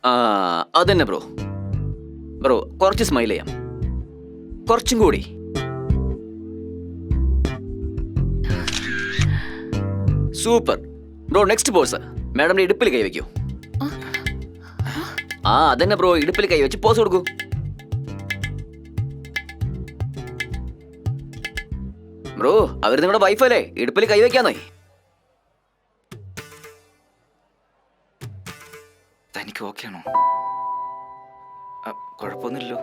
ആ അതന്നെ bro. Bro കുറച്ച് സ്മൈൽ ചെയ്യാം, കുറച്ചും കൂടി. Super bro. Next pose. Madam ഇടുപ്പിൽ കൈ വെക്കൂ. ആ അതന്നെ ബ്രോ, ഇടുപ്പിൽ കൈ വെച്ച് പോസ് കൊടുക്കൂ. ബ്രോ അവർ നിങ്ങളുടെ വൈഫല്ലേ, ഇടുപ്പിൽ കൈ വെക്കാന്നേ. തനിക്ക് ഓക്കെ ആണോ? കുഴപ്പമൊന്നുമില്ലല്ലോ.